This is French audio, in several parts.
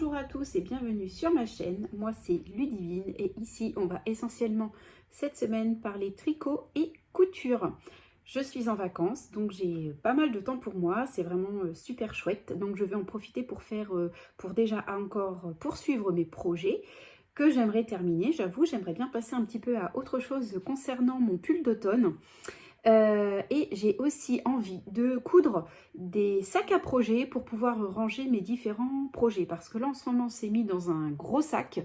Bonjour à tous et bienvenue sur ma chaîne. Moi c'est Ludivine et ici on va essentiellement cette semaine parler tricot et couture. Je suis en vacances donc j'ai pas mal de temps pour moi, c'est vraiment super chouette. Donc je vais en profiter pour pour déjà encore poursuivre mes projets que j'aimerais terminer. J'avoue, j'aimerais bien passer un petit peu à autre chose concernant mon pull d'automne. Et j'ai aussi envie de coudre des sacs à projets pour pouvoir ranger mes différents projets. Parce que là, en ce moment, c'est mis dans un gros sac.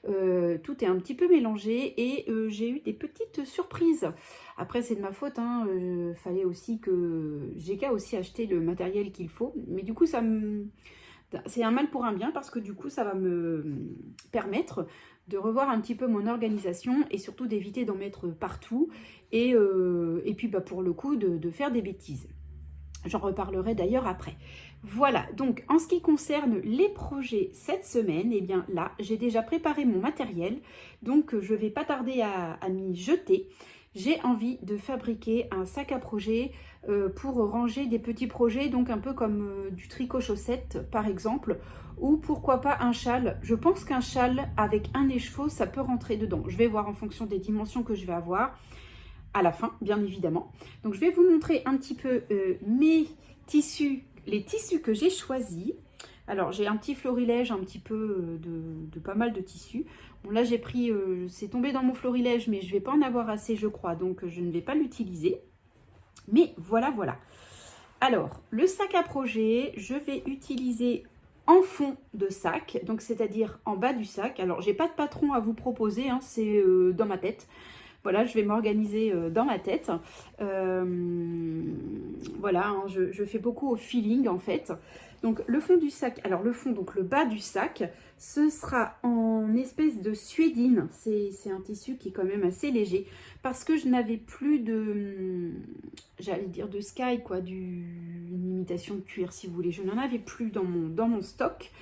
Tout est un petit peu mélangé et j'ai eu des petites surprises. Après, c'est de ma faute. Fallait aussi que... J'ai qu'à aussi acheter le matériel qu'il faut. Mais du coup, c'est un mal pour un bien parce que du coup, ça va me permettre de revoir un petit peu mon organisation et surtout d'éviter d'en mettre partout et puis pour le coup de faire des bêtises. J'en reparlerai d'ailleurs après. Voilà, donc en ce qui concerne les projets cette semaine, eh bien là, j'ai déjà préparé mon matériel, donc je ne vais pas tarder à m'y jeter. J'ai envie de fabriquer un sac à projet pour ranger des petits projets, donc un peu comme du tricot chaussette par exemple, ou pourquoi pas un châle. Je pense qu'un châle avec un écheveau, ça peut rentrer dedans. Je vais voir en fonction des dimensions que je vais avoir à la fin, bien évidemment. Donc je vais vous montrer un petit peu mes tissus, les tissus que j'ai choisis. Alors j'ai un petit florilège, un petit peu de pas mal de tissus. Bon là j'ai pris, c'est tombé dans mon florilège, mais je ne vais pas en avoir assez je crois, donc je ne vais pas l'utiliser. Mais voilà, voilà. Alors le sac à projet, je vais utiliser en fond de sac, donc c'est-à-dire en bas du sac. Alors j'ai pas de patron à vous proposer, hein, c'est dans ma tête. Voilà, je vais m'organiser dans ma tête. Voilà, hein, je fais beaucoup au feeling en fait. Donc le fond du sac, alors le fond, donc le bas du sac, ce sera en espèce de suédine. C'est un tissu qui est quand même assez léger parce que je n'avais plus de, j'allais dire de sky, quoi, une imitation de cuir si vous voulez. Je n'en avais plus dans mon stock.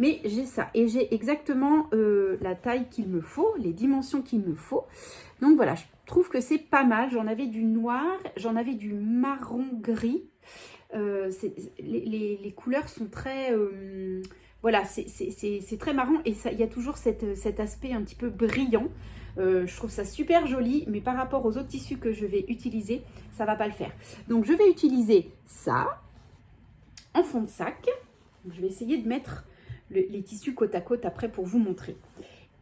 Mais j'ai ça et j'ai exactement la taille qu'il me faut, les dimensions qu'il me faut. Donc voilà, je trouve que c'est pas mal. J'en avais du noir, j'en avais du marron gris. Les couleurs sont très... voilà, c'est très marrant et il y a toujours cet aspect un petit peu brillant. Je trouve ça super joli, mais par rapport aux autres tissus que je vais utiliser, ça va pas le faire. Donc je vais utiliser ça en fond de sac. Donc, je vais essayer de mettre les tissus côte à côte après pour vous montrer.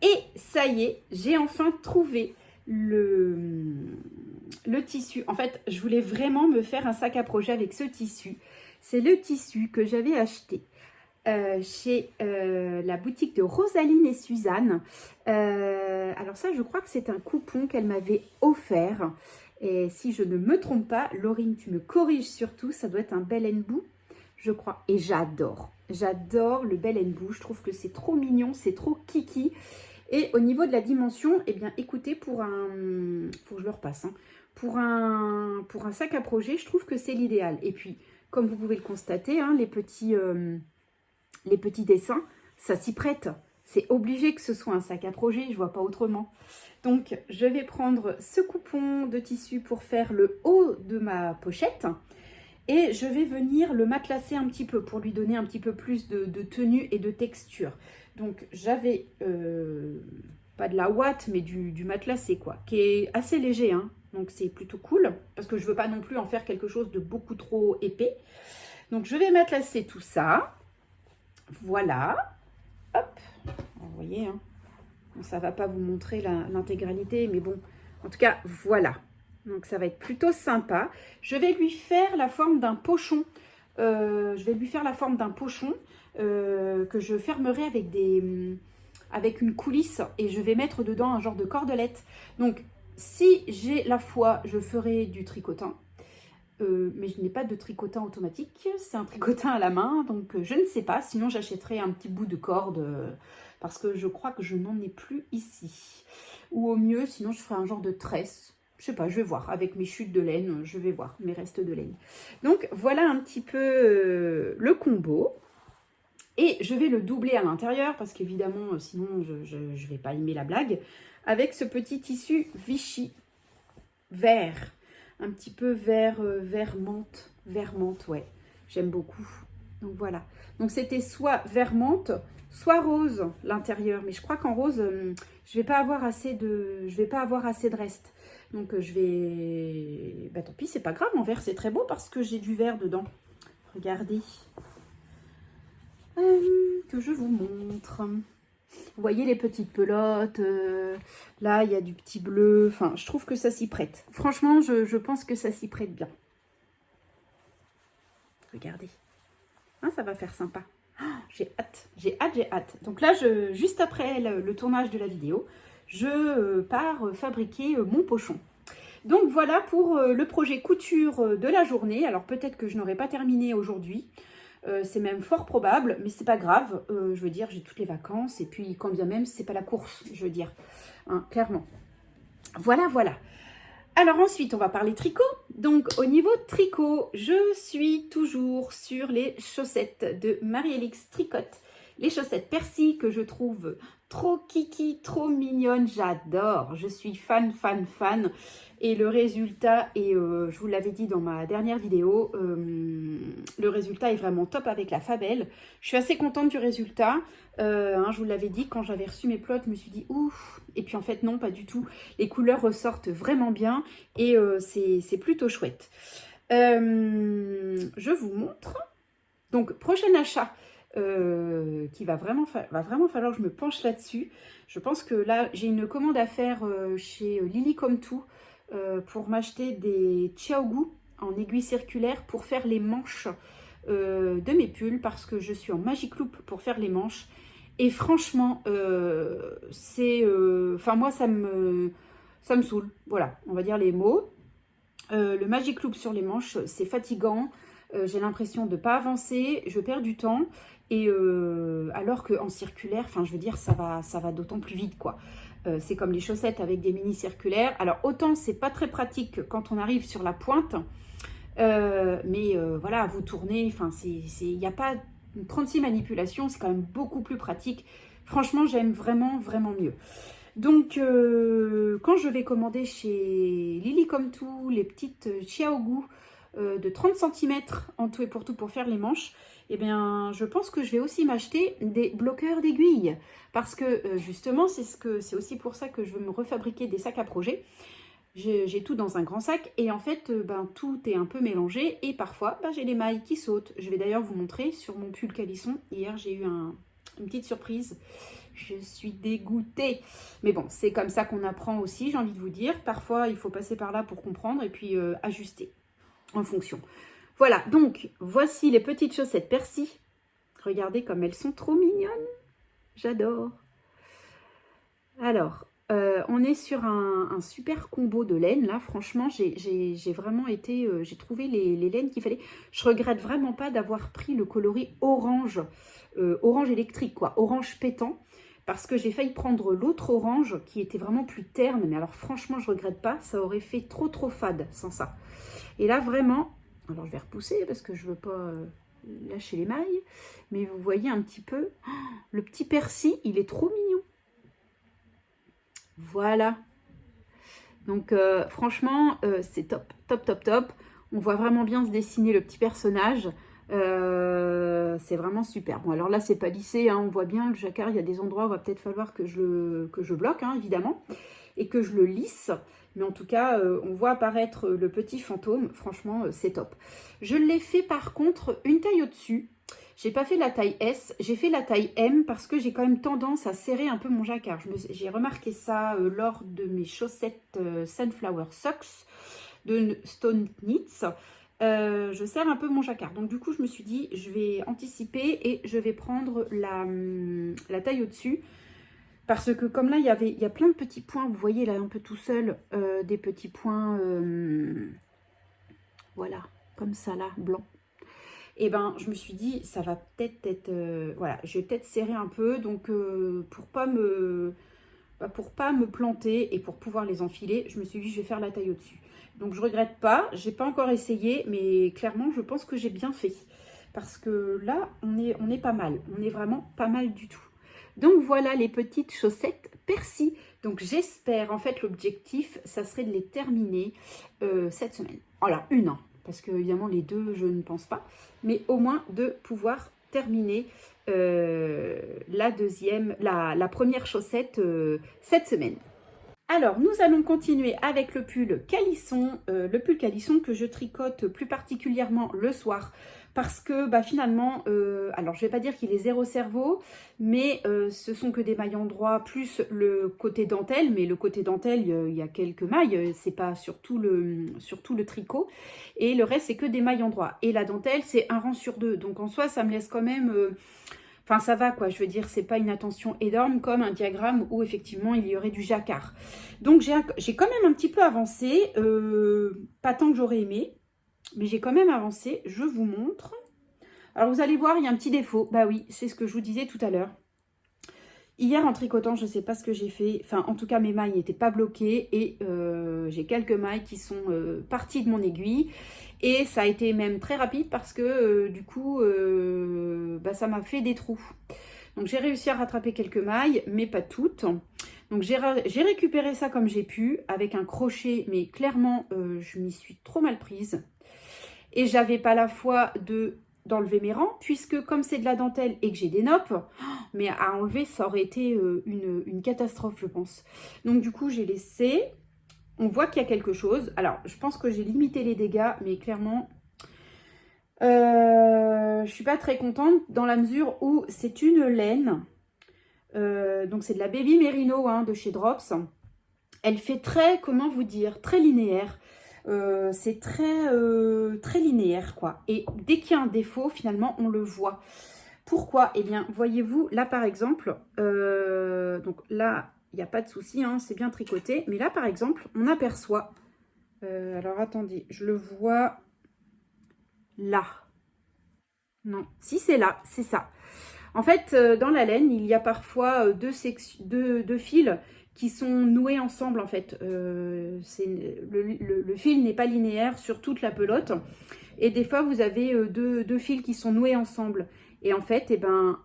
Et ça y est, j'ai enfin trouvé le tissu. En fait, je voulais vraiment me faire un sac à projet avec ce tissu. C'est le tissu que j'avais acheté chez la boutique de Rosaline et Suzanne. Alors ça, je crois que c'est un coupon qu'elle m'avait offert. Et si je ne me trompe pas, Laurine, tu me corriges surtout, ça doit être un Bell & Boo, je crois. Et j'adore. J'adore le Bell & Boo. Je trouve que c'est trop mignon, c'est trop kiki. Et au niveau de la dimension, eh bien, écoutez, pour un... faut que je le repasse. Hein, pour un sac à projet, je trouve que c'est l'idéal. Et puis, comme vous pouvez le constater, hein, les petits dessins, ça s'y prête. C'est obligé que ce soit un sac à projet, je ne vois pas autrement. Donc, je vais prendre ce coupon de tissu pour faire le haut de ma pochette. Et je vais venir le matelasser un petit peu pour lui donner un petit peu plus de tenue et de texture. Donc j'avais pas de la ouate mais du matelassé quoi, qui est assez léger. Hein. Donc c'est plutôt cool parce que je veux pas non plus en faire quelque chose de beaucoup trop épais. Donc je vais matelasser tout ça. Voilà. Hop. Vous voyez, hein. Bon, ça va pas vous montrer l'intégralité mais bon, en tout cas voilà. Donc ça va être plutôt sympa. Je vais lui faire la forme d'un pochon. Que je fermerai avec une coulisse et je vais mettre dedans un genre de cordelette. Donc si j'ai la foi, je ferai du tricotin. Mais je n'ai pas de tricotin automatique, c'est un tricotin à la main, donc je ne sais pas. Sinon j'achèterai un petit bout de corde parce que je crois que je n'en ai plus ici. Ou au mieux, sinon je ferai un genre de tresse. Je sais pas, je vais voir. Avec mes chutes de laine, je vais voir mes restes de laine. Donc, voilà un petit peu le combo. Et je vais le doubler à l'intérieur parce qu'évidemment, sinon, je ne vais pas aimer la blague. Avec ce petit tissu Vichy vert. Un petit peu vert menthe. Vert menthe, ouais. J'aime beaucoup. Donc voilà. Donc c'était soit vert menthe, soit rose l'intérieur. Mais je crois qu'en rose, je vais pas avoir assez de reste. Donc je vais... Bah tant pis, c'est pas grave. En vert, c'est très beau parce que j'ai du vert dedans. Regardez. Que je vous montre. Vous voyez les petites pelotes. Là, il y a du petit bleu. Enfin, je trouve que ça s'y prête. Franchement, je pense que ça s'y prête bien. Regardez. Hein, ça va faire sympa. Oh, j'ai hâte, j'ai hâte, j'ai hâte. Donc là, juste après le tournage de la vidéo, je pars fabriquer mon pochon. Donc voilà pour le projet couture de la journée. Alors peut-être que je n'aurai pas terminé aujourd'hui. C'est même fort probable, mais c'est pas grave. Je veux dire, j'ai toutes les vacances. Et puis quand bien même, c'est pas la course, je veux dire. Hein, clairement. Voilà, voilà. Alors ensuite, on va parler tricot. Donc au niveau tricot, je suis toujours sur les chaussettes de Marie-Alix Tricotte. Les chaussettes Percy que je trouve trop kiki, trop mignonnes. J'adore. Je suis fan, fan, fan. Et le résultat, et je vous l'avais dit dans ma dernière vidéo, le résultat est vraiment top avec la Fabelle. Je suis assez contente du résultat. Hein, je vous l'avais dit, quand j'avais reçu mes plots, je me suis dit ouf. Et puis en fait non, pas du tout. Les couleurs ressortent vraiment bien et c'est plutôt chouette. Je vous montre. Donc prochain achat qui va vraiment falloir que je me penche là-dessus. Je pense que là j'ai une commande à faire chez Lily Comme Tout pour m'acheter des Chiaogu en aiguille circulaire pour faire les manches de mes pulls parce que je suis en Magic Loop pour faire les manches. Et franchement, enfin moi ça me saoule. Voilà, on va dire les mots. Le Magic Loop sur les manches, c'est fatigant. J'ai l'impression de ne pas avancer, je perds du temps. Et alors qu'en circulaire, enfin je veux dire, ça va d'autant plus vite quoi. C'est comme les chaussettes avec des mini circulaires. Alors autant c'est pas très pratique quand on arrive sur la pointe. Mais voilà, vous tournez, enfin il n'y a pas 36 manipulations, c'est quand même beaucoup plus pratique. Franchement, j'aime vraiment, vraiment mieux. Donc, quand je vais commander chez Lily Comme Tout, les petites Chiaogu de 30 cm en tout et pour tout pour faire les manches, eh bien, je pense que je vais aussi m'acheter des bloqueurs d'aiguilles. Parce que, justement, c'est aussi pour ça que je veux me refabriquer des sacs à projet. J'ai tout dans un grand sac et en fait, tout est un peu mélangé et parfois, j'ai les mailles qui sautent. Je vais d'ailleurs vous montrer sur mon pull calisson. Hier, j'ai eu une petite surprise. Je suis dégoûtée. Mais bon, c'est comme ça qu'on apprend aussi, j'ai envie de vous dire. Parfois, il faut passer par là pour comprendre et puis ajuster en fonction. Voilà, donc, voici les petites chaussettes Percy. Regardez comme elles sont trop mignonnes. J'adore. Alors, on est sur un super combo de laine. Là, franchement, j'ai vraiment été... j'ai trouvé les laines qu'il fallait. Je regrette vraiment pas d'avoir pris le coloris orange. Orange électrique, quoi. Orange pétant. Parce que j'ai failli prendre l'autre orange qui était vraiment plus terne. Mais alors, franchement, je regrette pas. Ça aurait fait trop fade sans ça. Et là, vraiment... Alors, je vais repousser parce que je veux pas... lâcher les mailles. Mais vous voyez un petit peu... Oh, le petit Percy, il est trop mignon. Voilà. Donc, franchement, c'est top, top, top, top. On voit vraiment bien se dessiner le petit personnage. C'est vraiment super. Bon, alors là, c'est pas lissé. Hein, on voit bien le jacquard. Il y a des endroits où il va peut-être falloir que je bloque, hein, évidemment. Et que je le lisse. Mais en tout cas, on voit apparaître le petit fantôme. Franchement, c'est top. Je l'ai fait par contre une taille au-dessus. J'ai pas fait la taille S, j'ai fait la taille M parce que j'ai quand même tendance à serrer un peu mon jacquard. J'ai remarqué ça lors de mes chaussettes Sunflower Socks de Stone Knits. Je serre un peu mon jacquard. Donc du coup, je me suis dit, je vais anticiper et je vais prendre la taille au-dessus. Parce que comme là, il y a plein de petits points, vous voyez là un peu tout seul, des petits points, voilà, comme ça là, blanc. Et ben, je me suis dit, ça va peut-être être... voilà, je vais peut-être serrer un peu. Donc, pour pas me planter et pour pouvoir les enfiler, je me suis dit, je vais faire la taille au-dessus. Donc, je regrette pas. J'ai pas encore essayé, mais clairement, je pense que j'ai bien fait. Parce que là, on est pas mal. On est vraiment pas mal du tout. Donc, voilà les petites chaussettes Percy. Donc, j'espère, en fait, l'objectif, ça serait de les terminer cette semaine. Voilà, parce que évidemment les deux, je ne pense pas, mais au moins de pouvoir terminer la première chaussette cette semaine. Alors, nous allons continuer avec le pull calisson que je tricote plus particulièrement le soir parce que finalement, alors je vais pas dire qu'il est zéro cerveau, mais ce sont que des mailles en droit plus le côté dentelle, mais le côté dentelle, il y a quelques mailles, c'est pas sur tout le tricot, et le reste c'est que des mailles en droit. Et la dentelle, c'est un rang sur deux, donc en soi, ça me laisse quand même... Enfin, ça va, quoi. Je veux dire, c'est pas une attention énorme comme un diagramme où, effectivement, il y aurait du jacquard. Donc, j'ai quand même un petit peu avancé. Pas tant que j'aurais aimé, mais j'ai quand même avancé. Je vous montre. Alors, vous allez voir, il y a un petit défaut. Bah oui, c'est ce que je vous disais tout à l'heure. Hier, en tricotant, je ne sais pas ce que j'ai fait. Enfin, en tout cas, mes mailles n'étaient pas bloquées. Et j'ai quelques mailles qui sont parties de mon aiguille. Et ça a été même très rapide parce que du coup, ça m'a fait des trous. Donc j'ai réussi à rattraper quelques mailles, mais pas toutes. Donc j'ai récupéré ça comme j'ai pu, avec un crochet, mais clairement, je m'y suis trop mal prise. Et j'avais pas la foi d'enlever mes rangs, puisque comme c'est de la dentelle et que j'ai des noppes, mais à enlever, ça aurait été une catastrophe, je pense. Donc du coup, j'ai laissé... On voit qu'il y a quelque chose. Alors, je pense que j'ai limité les dégâts, mais clairement, je ne suis pas très contente dans la mesure où c'est une laine. Donc, c'est de la Baby Merino de chez Drops. Elle fait très, comment vous dire, très linéaire. C'est très linéaire, quoi. Et dès qu'il y a un défaut, finalement, on le voit. Pourquoi? Eh bien, voyez-vous, là, par exemple, donc là... Il n'y a pas de souci, c'est bien tricoté. Mais là, par exemple, on aperçoit... alors, attendez, je le vois là. Non, si c'est là, c'est ça. En fait, dans la laine, il y a parfois deux fils qui sont noués ensemble, en fait. Le fil n'est pas linéaire sur toute la pelote. Et des fois, vous avez deux fils qui sont noués ensemble. Et en fait,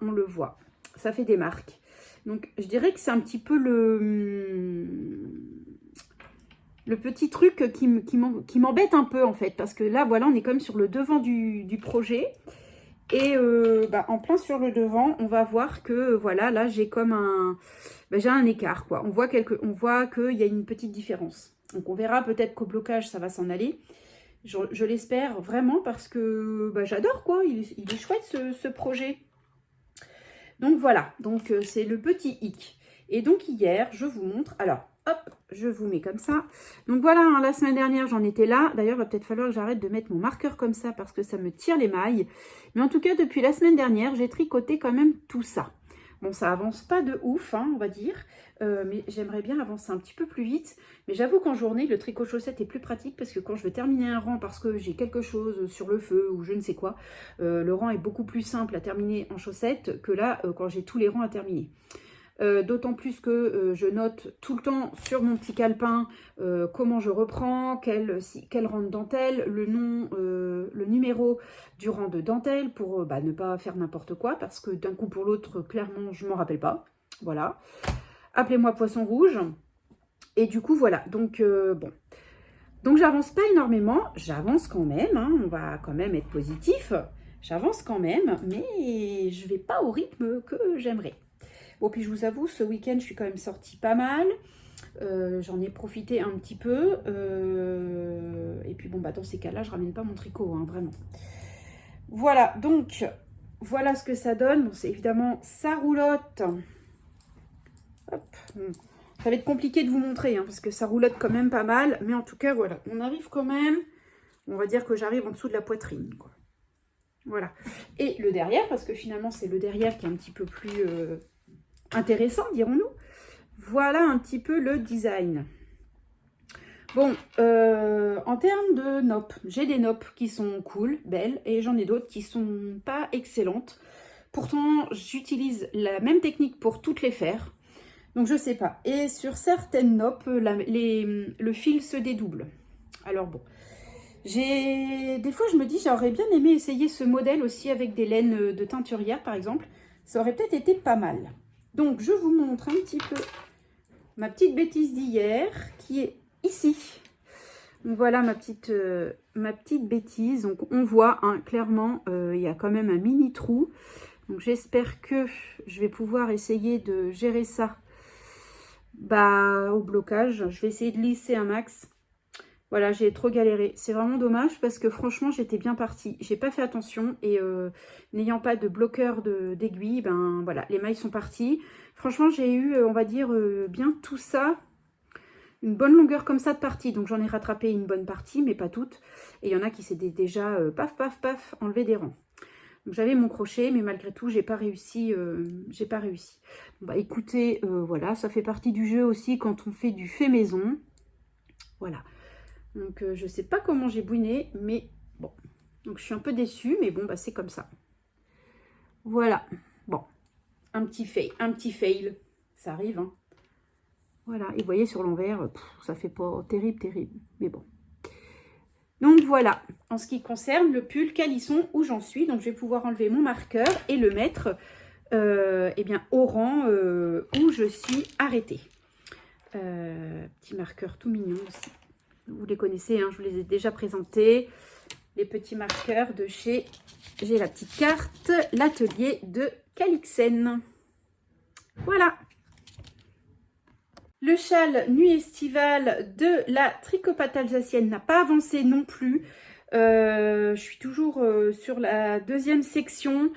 on le voit. Ça fait des marques. Donc, je dirais que c'est un petit peu le petit truc qui m'embête un peu, en fait. Parce que là, voilà, on est quand même sur le devant du projet. Et en plein sur le devant, on va voir que, voilà, là, j'ai comme j'ai un écart, quoi. On voit qu'il y a une petite différence. Donc, on verra peut-être qu'au blocage, ça va s'en aller. Je l'espère vraiment parce que j'adore, quoi. Il est chouette, ce projet. Donc voilà, donc c'est le petit hic. Et donc hier, je vous montre, alors hop, je vous mets comme ça. Donc voilà, la semaine dernière, j'en étais là. D'ailleurs, il va peut-être falloir que j'arrête de mettre mon marqueur comme ça parce que ça me tire les mailles. Mais en tout cas, depuis la semaine dernière, j'ai tricoté quand même tout ça. Bon, ça avance pas de ouf, on va dire, mais j'aimerais bien avancer un petit peu plus vite. Mais j'avoue qu'en journée, le tricot chaussette est plus pratique parce que quand je veux terminer un rang parce que j'ai quelque chose sur le feu ou je ne sais quoi, le rang est beaucoup plus simple à terminer en chaussette que là, quand j'ai tous les rangs à terminer. D'autant plus que je note tout le temps sur mon petit calepin comment je reprends, quel rang de dentelle, le nom, le numéro du rang de dentelle pour ne pas faire n'importe quoi parce que d'un coup pour l'autre, clairement, je m'en rappelle pas. Voilà. Appelez-moi Poisson Rouge. Et du coup, voilà. Donc, bon. Donc, j'avance pas énormément. J'avance quand même. On va quand même être positif. J'avance quand même, mais je vais pas au rythme que j'aimerais. Bon, puis je vous avoue, ce week-end, je suis quand même sortie pas mal. J'en ai profité un petit peu. Et puis, bon, dans ces cas-là, je ramène pas mon tricot, vraiment. Voilà, donc, voilà ce que ça donne. Bon, c'est évidemment, ça roulotte. Hop. Ça va être compliqué de vous montrer, parce que ça roulotte quand même pas mal. Mais en tout cas, voilà, on arrive quand même. On va dire que j'arrive en dessous de la poitrine, quoi. Voilà. Et le derrière, parce que finalement, c'est le derrière qui est un petit peu plus... intéressant, dirons-nous. Voilà un petit peu le design. Bon, en termes de noppes, j'ai des noppes qui sont cool, belles, et j'en ai d'autres qui sont pas excellentes. Pourtant, j'utilise la même technique pour toutes les faire. Donc, je sais pas. Et sur certaines noppes, le fil se dédouble. Alors, bon. Des fois, je me dis, j'aurais bien aimé essayer ce modèle aussi avec des laines de teinturière, par exemple. Ça aurait peut-être été pas mal. Donc, je vous montre un petit peu ma petite bêtise d'hier qui est ici. Donc, voilà ma petite ma petite bêtise. Donc on voit hein, clairement, il y a quand même un mini trou. Donc j'espère que je vais pouvoir essayer de gérer ça au blocage. Je vais essayer de lisser un max. Voilà, j'ai trop galéré. C'est vraiment dommage parce que franchement, j'étais bien partie. J'ai pas fait attention et n'ayant pas de bloqueur d'aiguille, ben voilà, les mailles sont parties. Franchement, j'ai eu, on va dire, bien tout ça, une bonne longueur comme ça de partie. Donc j'en ai rattrapé une bonne partie, mais pas toutes. Et il y en a qui s'étaient déjà, paf, paf, paf, enlevé des rangs. Donc j'avais mon crochet, mais malgré tout, j'ai pas réussi. Bah écoutez, voilà, ça fait partie du jeu aussi quand on fait du fait maison. Voilà. Donc, je sais pas comment j'ai bouiné, mais bon. Donc, je suis un peu déçue, mais bon, bah, c'est comme ça. Voilà. Bon. Un petit fail. Ça arrive, hein. Voilà. Et vous voyez, sur l'envers, ça fait pas terrible, terrible. Mais bon. Donc, voilà. En ce qui concerne le pull calisson où j'en suis. Donc, je vais pouvoir enlever mon marqueur et le mettre eh bien, au rang où je suis arrêtée. Petit marqueur tout mignon aussi. Vous les connaissez, hein, je vous les ai déjà présentés. Les petits marqueurs de chez, j'ai la petite carte, l'atelier de Calixen. Voilà. Le châle nuit estivale de la tricopate alsacienne n'a pas avancé non plus. Je suis toujours sur la deuxième section.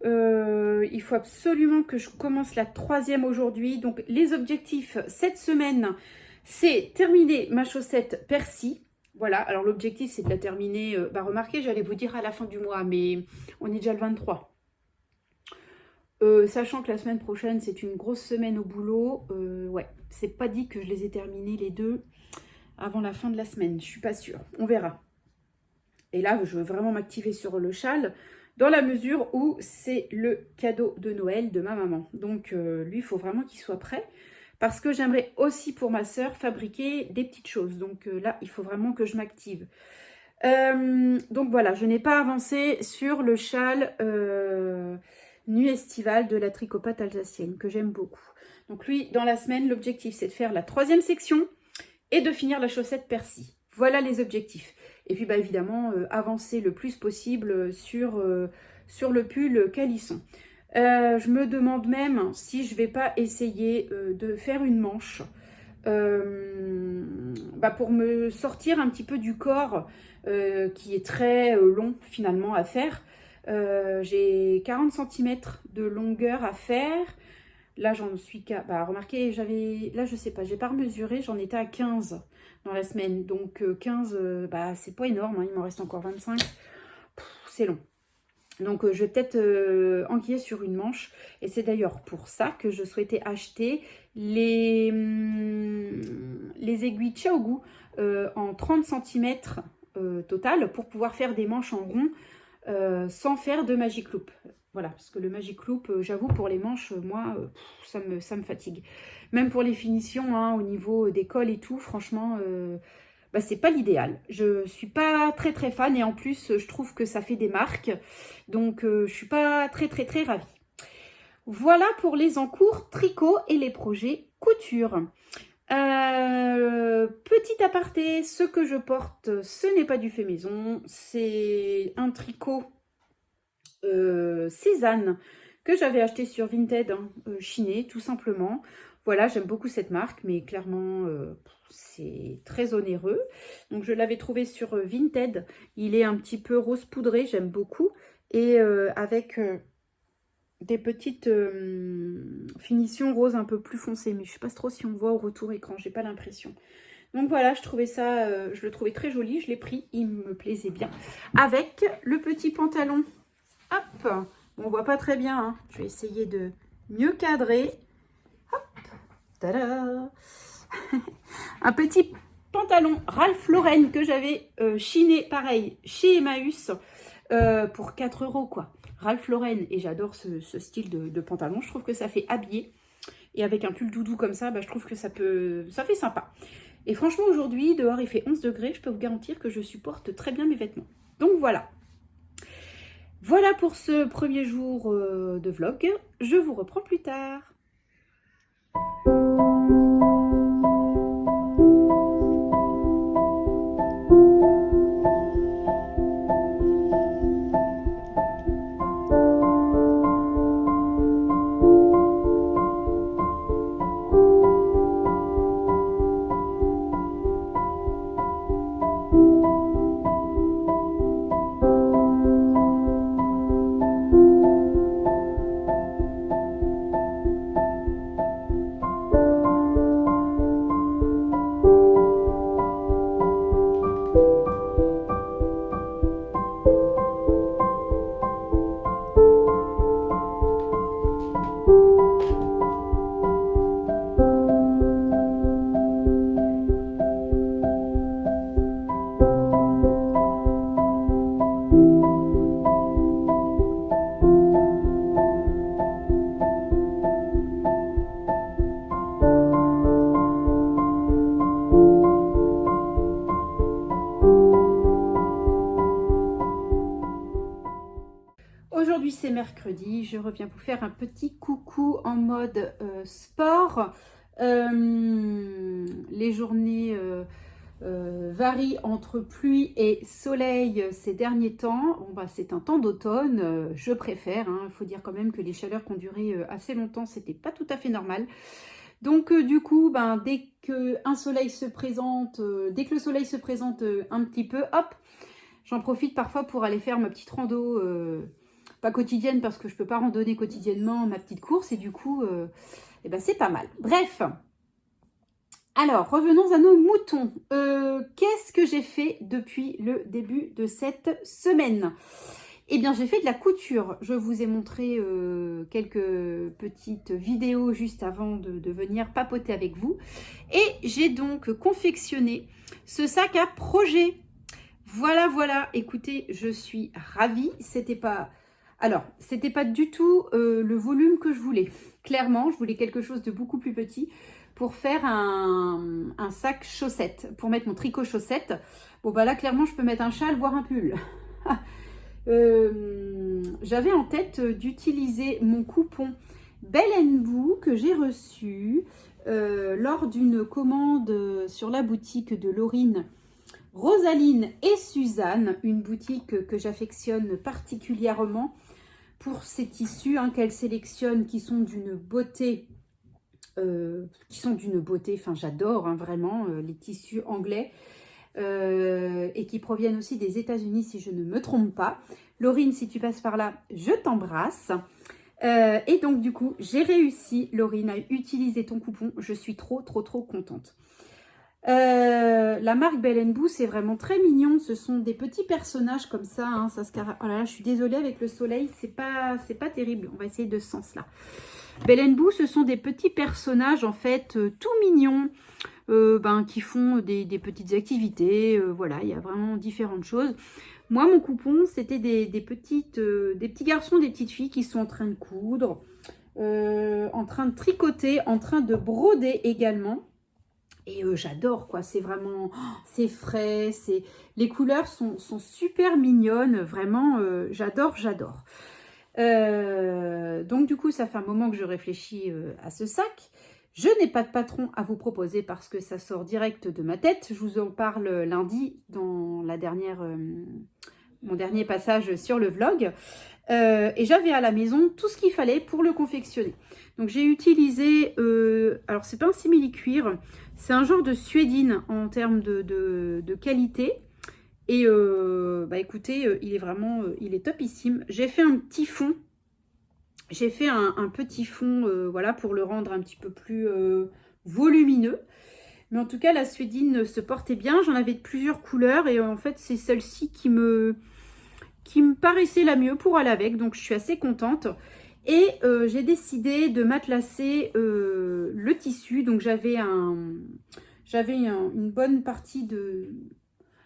Il faut absolument que je commence la troisième aujourd'hui. Donc les objectifs cette semaine, c'est terminer ma chaussette persil. Voilà, alors l'objectif c'est de la terminer, remarquez, j'allais vous dire à la fin du mois, mais on est déjà le 23. Sachant que la semaine prochaine c'est une grosse semaine au boulot, ouais, c'est pas dit que je les ai terminés les deux avant la fin de la semaine, je suis pas sûre, on verra. Et là, je veux vraiment m'activer sur le châle, dans la mesure où c'est le cadeau de Noël de ma maman. Donc lui, il faut vraiment qu'il soit prêt. Parce que j'aimerais aussi pour ma sœur fabriquer des petites choses. Donc là, il faut vraiment que je m'active. Donc voilà, je n'ai pas avancé sur le châle nuit estivale de la tricopate alsacienne, que j'aime beaucoup. Donc lui, dans la semaine, l'objectif, c'est de faire la troisième section et de finir la chaussette persil. Voilà les objectifs. Et puis, bah, évidemment, avancer le plus possible sur le pull calisson. Je me demande même si je ne vais pas essayer de faire une manche pour me sortir un petit peu du corps qui est très long finalement à faire. J'ai 40 cm de longueur à faire. Là, j'en suis qu'à... remarquez, là, je sais pas, j'ai pas remesuré, j'en étais à 15 dans la semaine. Donc, 15, c'est pas énorme, hein, il m'en reste encore 25. C'est long. Donc, je vais peut-être enquiller sur une manche. Et c'est d'ailleurs pour ça que je souhaitais acheter les aiguilles Xiaogu en 30 cm total pour pouvoir faire des manches en rond sans faire de Magic Loop. Voilà, parce que le Magic Loop, j'avoue, pour les manches, moi, ça me fatigue. Même pour les finitions, hein, au niveau des cols et tout, franchement, c'est pas l'idéal. Je suis pas très très fan et en plus, je trouve que ça fait des marques. Donc, je suis pas très très très ravie. Voilà pour les encours tricot et les projets couture. Petit aparté, ce que je porte, ce n'est pas du fait maison. C'est un tricot Cézanne que j'avais acheté sur Vinted, hein, chiné tout simplement. Voilà, j'aime beaucoup cette marque, mais clairement c'est très onéreux. Donc je l'avais trouvé sur Vinted, il est un petit peu rose poudré, j'aime beaucoup, et avec des petites finitions roses un peu plus foncées, mais je ne sais pas trop si on voit au retour écran, j'ai pas l'impression. Donc voilà, je trouvais ça, je le trouvais très joli, je l'ai pris, il me plaisait bien. Avec le petit pantalon. Hop, on voit pas très bien, hein. Je vais essayer de mieux cadrer. Hop, tada. Un petit pantalon Ralph Lauren que j'avais chiné, pareil, chez Emmaüs pour 4 € quoi. Ralph Lauren, et j'adore ce style de pantalon, je trouve que ça fait habiller. Et avec un pull doudou comme ça, je trouve que ça fait sympa. Et franchement, aujourd'hui, dehors, il fait 11 degrés, je peux vous garantir que je supporte très bien mes vêtements. Donc voilà. Voilà pour ce premier jour de vlog. Je vous reprends plus tard. c'est mercredi, je reviens vous faire un petit coucou en mode sport. Les journées varient entre pluie et soleil ces derniers temps. Bon, bah, c'est un temps d'automne, je préfère. Il faut dire quand même que les chaleurs qui ont duré assez longtemps, c'était pas tout à fait normal. Donc du coup, ben, dès que le soleil se présente un petit peu, hop, j'en profite parfois pour aller faire ma petite rando, pas quotidienne parce que je ne peux pas randonner quotidiennement, ma petite course, et du coup, eh ben, c'est pas mal. Bref, alors revenons à nos moutons. Qu'est-ce que j'ai fait depuis le début de cette semaine ? Eh bien, j'ai fait de la couture. Je vous ai montré quelques petites vidéos juste avant de venir papoter avec vous. Et j'ai donc confectionné ce sac à projet. Voilà, voilà. Écoutez, je suis ravie. C'était pas du tout le volume que je voulais. Clairement, je voulais quelque chose de beaucoup plus petit pour faire un sac chaussette, pour mettre mon tricot chaussette. Bon, bah là, clairement, je peux mettre un châle, voire un pull. J'avais en tête d'utiliser mon coupon Belle & Bou que j'ai reçu lors d'une commande sur la boutique de Laurine, Rosaline et Suzanne, une boutique que j'affectionne particulièrement pour ces tissus qu'elle sélectionne qui sont d'une beauté, enfin j'adore vraiment les tissus anglais. Et qui proviennent aussi des États-Unis si je ne me trompe pas. Laurine, si tu passes par là, je t'embrasse. Et donc du coup, j'ai réussi, Laurine, à utiliser ton coupon. Je suis trop contente. La marque Belle & Bou, c'est vraiment très mignon. Ce sont des petits personnages comme ça. Oh là là, je suis désolée avec le soleil, c'est pas terrible. On va essayer de ce sens-là. Belle & Bou, ce sont des petits personnages en fait tout mignons. Qui font des petites activités, voilà, il y a vraiment différentes choses. Moi, mon coupon, c'était des petits garçons, des petites filles qui sont en train de coudre, en train de tricoter, en train de broder également. Et j'adore, quoi, c'est vraiment, c'est frais, les couleurs sont super mignonnes, vraiment, j'adore. Donc, du coup, ça fait un moment que je réfléchis à ce sac. Je n'ai pas de patron à vous proposer parce que ça sort direct de ma tête. Je vous en parle lundi dans mon dernier passage sur le vlog. Et j'avais à la maison tout ce qu'il fallait pour le confectionner. Donc j'ai utilisé, alors c'est pas un simili-cuir, c'est un genre de suédine en termes de qualité. Et écoutez, il est topissime. J'ai fait un petit fond. J'ai fait un petit fond, voilà, pour le rendre un petit peu plus volumineux. Mais en tout cas, la suédine se portait bien. J'en avais de plusieurs couleurs. Et en fait, c'est celle-ci qui me paraissait la mieux pour aller avec. Donc, je suis assez contente. Et j'ai décidé de matelacer le tissu. Donc, j'avais une bonne partie de...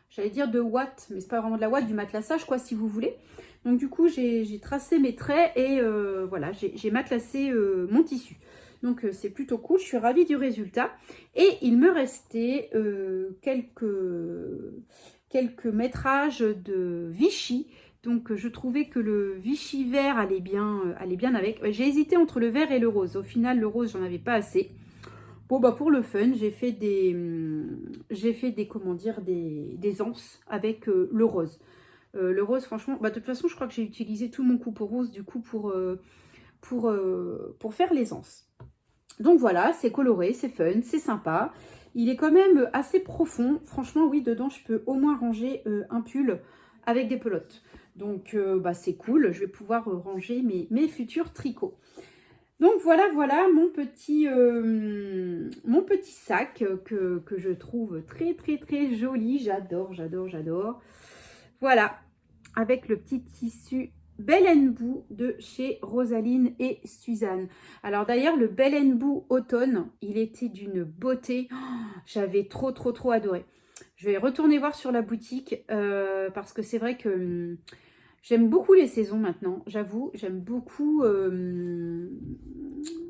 J'allais dire de ouate, mais c'est pas vraiment de la ouate, du matelassage, quoi, si vous voulez. Donc du coup, j'ai tracé mes traits et voilà, j'ai matelassé mon tissu. Donc c'est plutôt cool, je suis ravie du résultat. Et il me restait quelques métrages de Vichy. Donc je trouvais que le Vichy vert allait bien avec. J'ai hésité entre le vert et le rose. Au final, le rose, j'en avais pas assez. Bon, bah pour le fun, j'ai fait des anses avec le rose. Le rose, franchement, de toute façon, je crois que j'ai utilisé tout mon coupon rose du coup pour faire les anses. Donc voilà, c'est coloré, c'est fun, c'est sympa. Il est quand même assez profond. Franchement, oui, dedans, je peux au moins ranger un pull avec des pelotes. Donc, c'est cool. Je vais pouvoir ranger mes futurs tricots. Donc voilà mon petit sac que je trouve très joli. J'adore. Voilà, avec le petit tissu Belle & Bou de chez Rosaline et Suzanne. Alors d'ailleurs, le Belle & Bou automne, il était d'une beauté. Oh, j'avais trop adoré. Je vais retourner voir sur la boutique parce que c'est vrai que j'aime beaucoup les saisons maintenant. J'avoue, j'aime beaucoup,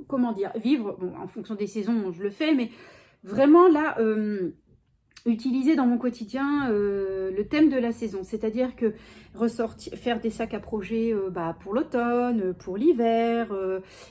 comment dire, vivre. Bon, en fonction des saisons, je le fais, mais vraiment là... utiliser dans mon quotidien le thème de la saison, c'est-à-dire que faire des sacs à projet pour l'automne, pour l'hiver,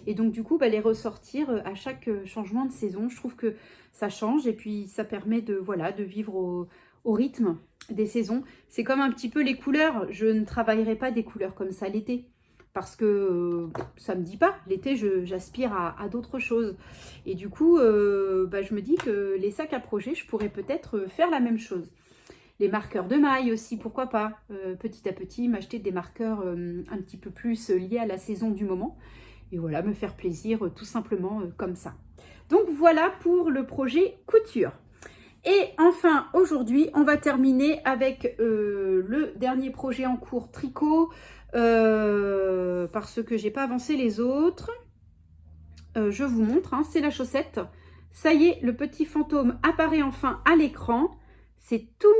et donc du coup les ressortir à chaque changement de saison. Je trouve que ça change et puis ça permet de, voilà, de vivre au rythme des saisons. C'est comme un petit peu les couleurs, je ne travaillerai pas des couleurs comme ça l'été. Parce que ça me dit pas. L'été, j'aspire à d'autres choses. Et du coup, je me dis que les sacs à projet, je pourrais peut-être faire la même chose. Les marqueurs de mailles aussi, pourquoi pas. Petit à petit, m'acheter des marqueurs un petit peu plus liés à la saison du moment. Et voilà, me faire plaisir tout simplement comme ça. Donc voilà pour le projet couture. Et enfin, aujourd'hui, on va terminer avec le dernier projet en cours tricot. Parce que j'ai pas avancé les autres. Je vous montre, hein, c'est la chaussette. Ça y est, le petit fantôme apparaît enfin à l'écran. C'est tout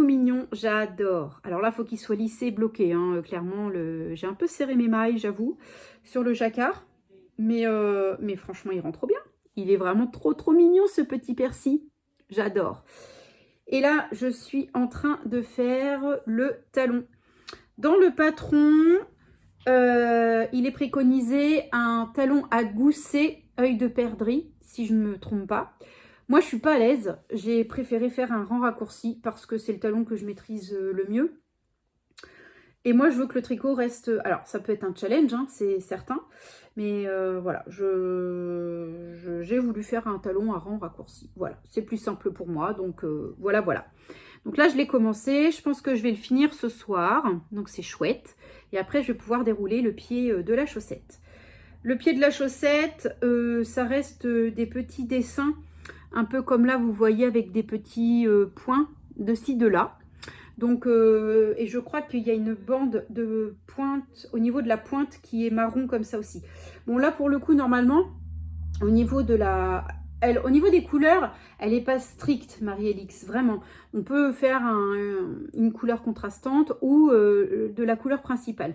mignon, j'adore. Alors là, il faut qu'il soit lissé, bloqué, hein, clairement. J'ai un peu serré mes mailles, j'avoue, sur le jacquard. Mais franchement, il rend trop bien. Il est vraiment trop mignon, ce petit persil. J'adore. Et là, je suis en train de faire le talon. Dans le patron, il est préconisé un talon à gousset, œil de perdrix, si je ne me trompe pas. Moi, je suis pas à l'aise. J'ai préféré faire un rang raccourci parce que c'est le talon que je maîtrise le mieux. Et moi, je veux que le tricot reste... Alors, ça peut être un challenge, hein, c'est certain. Mais voilà, j'ai voulu faire un talon à rang raccourci. Voilà, c'est plus simple pour moi. Donc, voilà. Donc là, je l'ai commencé. Je pense que je vais le finir ce soir. Donc, c'est chouette. Et après, je vais pouvoir dérouler le pied de la chaussette. Le pied de la chaussette, ça reste des petits dessins. Un peu comme là, vous voyez, avec des petits points de ci, de là. Donc, et je crois qu'il y a une bande de pointe au niveau de la pointe qui est marron comme ça aussi. Bon, là, pour le coup, normalement, au niveau de au niveau des couleurs, elle n'est pas stricte, Marie-Elix, vraiment. On peut faire une couleur contrastante ou de la couleur principale.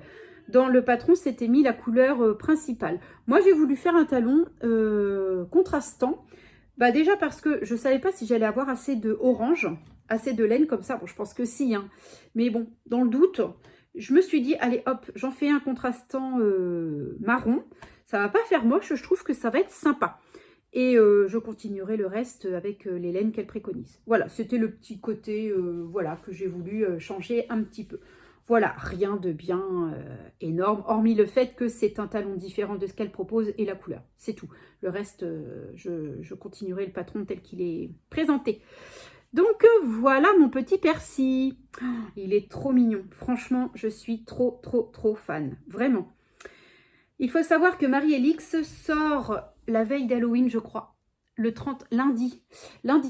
Dans le patron, c'était mis la couleur principale. Moi, j'ai voulu faire un talon contrastant. Déjà parce que je ne savais pas si j'allais avoir assez de orange, assez de laine comme ça. Bon, je pense que si, hein. Mais bon, dans le doute, je me suis dit, allez hop, j'en fais un contrastant marron. Ça ne va pas faire moche, je trouve que ça va être sympa. Et je continuerai le reste avec les laines qu'elle préconise. Voilà, c'était le petit côté voilà, que j'ai voulu changer un petit peu. Voilà, rien de bien énorme, hormis le fait que c'est un talon différent de ce qu'elle propose et la couleur. C'est tout. Le reste, je continuerai le patron tel qu'il est présenté. Donc voilà mon petit persil. Oh, il est trop mignon. Franchement, je suis trop fan. Vraiment. Il faut savoir que Marie-Elix sort la veille d'Halloween, je crois, le 30, lundi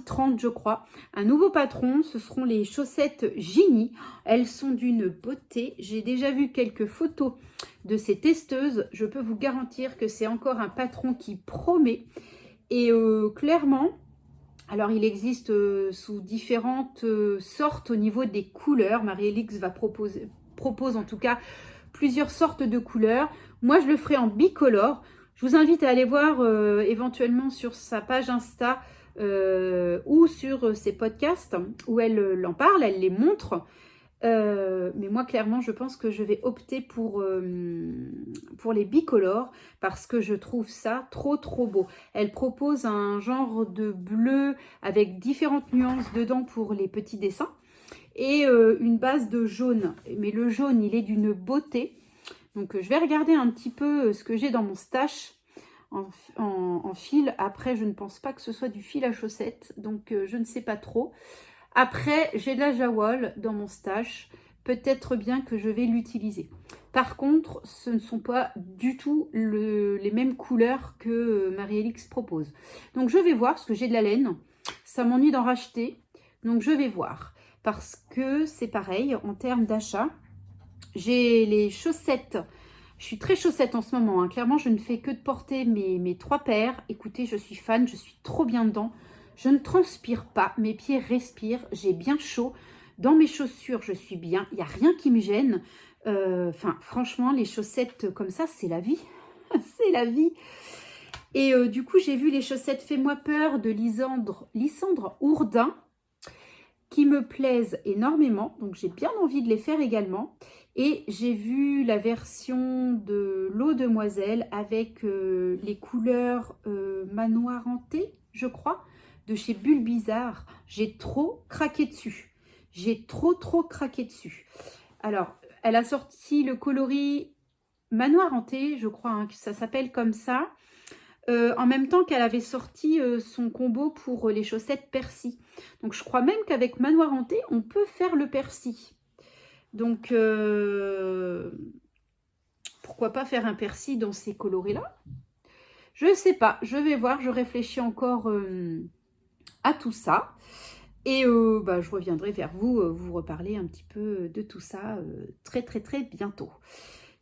30, je crois, un nouveau patron. Ce seront les chaussettes Gini. Elles sont d'une beauté. J'ai déjà vu quelques photos de ces testeuses. Je peux vous garantir que c'est encore un patron qui promet. Et clairement, alors il existe sous différentes sortes au niveau des couleurs. Marie-Elix propose en tout cas plusieurs sortes de couleurs. Moi, je le ferai en bicolore. Je vous invite à aller voir éventuellement sur sa page Insta ou sur ses podcasts où elle en parle, elle les montre. Mais moi, clairement, je pense que je vais opter pour les bicolores parce que je trouve ça trop beau. Elle propose un genre de bleu avec différentes nuances dedans pour les petits dessins et une base de jaune. Mais le jaune, il est d'une beauté. Donc, je vais regarder un petit peu ce que j'ai dans mon stash en fil. Après, je ne pense pas que ce soit du fil à chaussettes. Donc, je ne sais pas trop. Après, j'ai de la Jawol dans mon stash. Peut-être bien que je vais l'utiliser. Par contre, ce ne sont pas du tout les mêmes couleurs que Marie-Elix propose. Donc, je vais voir, parce que j'ai de la laine. Ça m'ennuie d'en racheter. Donc, je vais voir. Parce que c'est pareil, en termes d'achat, j'ai les chaussettes. Je suis très chaussette en ce moment. Hein. Clairement, je ne fais que de porter mes 3 paires. Écoutez, je suis fan, je suis trop bien dedans. Je ne transpire pas, mes pieds respirent, j'ai bien chaud. Dans mes chaussures, je suis bien, il n'y a rien qui me gêne. Franchement, les chaussettes comme ça, c'est la vie. C'est la vie. Et du coup, j'ai vu les chaussettes Fais-moi peur de Lysandre Hourdin. qui me plaisent énormément. Donc j'ai bien envie de les faire également. Et j'ai vu la version de l'eau demoiselle avec les couleurs manoir hanté, je crois, de chez Bulle Bizarre. J'ai trop craqué dessus. J'ai trop craqué dessus. Alors, elle a sorti le coloris manoir hanté, je crois, hein, que ça s'appelle comme ça. En même temps qu'elle avait sorti son combo pour les chaussettes persil. Donc je crois même qu'avec manoir hanté, on peut faire le persil. Donc pourquoi pas faire un persil dans ces coloris-là? Je ne sais pas, je vais voir, je réfléchis encore à tout ça. Et je reviendrai vers vous, vous reparler un petit peu de tout ça très bientôt.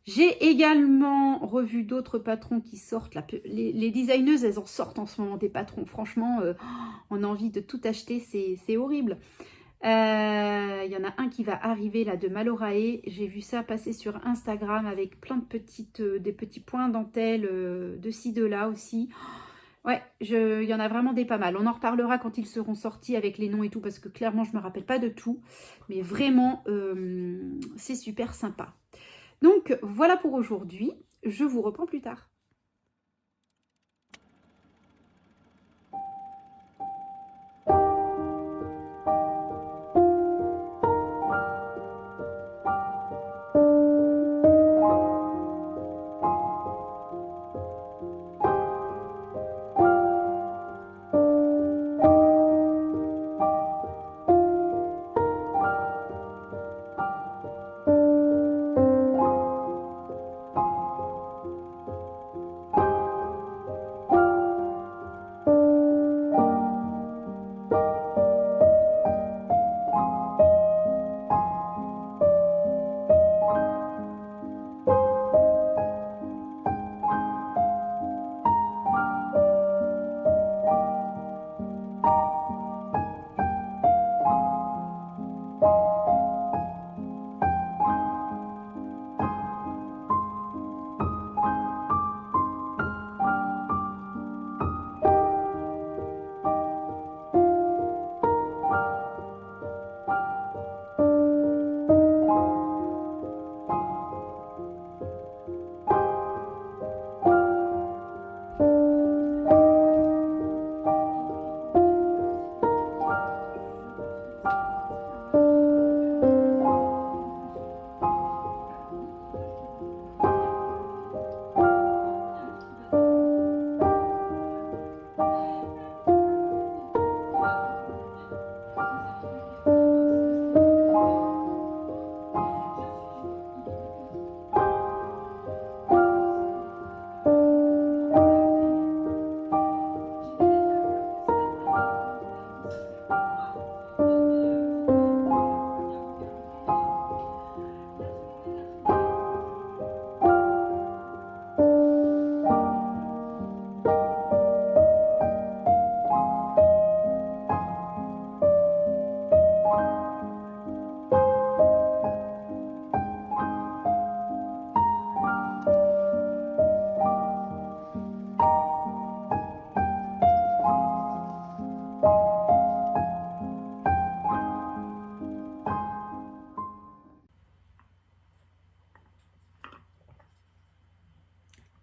J'ai également revu d'autres patrons qui sortent. Là, les designeuses, elles en sortent en ce moment des patrons. Franchement, on a envie de tout acheter, c'est horrible. Il y en a un qui va arriver là de Malorae. J'ai vu ça passer sur Instagram avec plein de des petits points dentelle de ci, de là aussi. Ouais, il y en a vraiment des pas mal. On en reparlera quand ils seront sortis avec les noms et tout, parce que clairement, je ne me rappelle pas de tout. Mais vraiment, c'est super sympa. Donc, voilà pour aujourd'hui. Je vous reprends plus tard.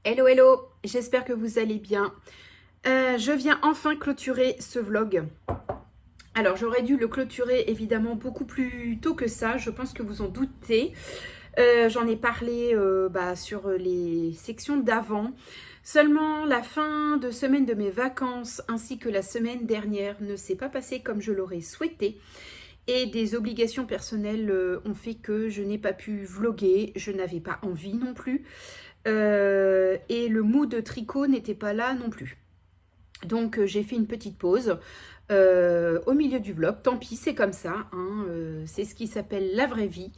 Hello, hello, j'espère que vous allez bien. Je viens enfin clôturer ce vlog. Alors, j'aurais dû le clôturer évidemment beaucoup plus tôt que ça, je pense que vous en doutez. J'en ai parlé sur les sections d'avant. Seulement, la fin de semaine de mes vacances ainsi que la semaine dernière ne s'est pas passée comme je l'aurais souhaité. Et des obligations personnelles ont fait que je n'ai pas pu vlogger, je n'avais pas envie non plus. Et le mood de tricot n'était pas là non plus. Donc j'ai fait une petite pause au milieu du vlog. Tant pis, c'est comme ça, hein, c'est ce qui s'appelle la vraie vie.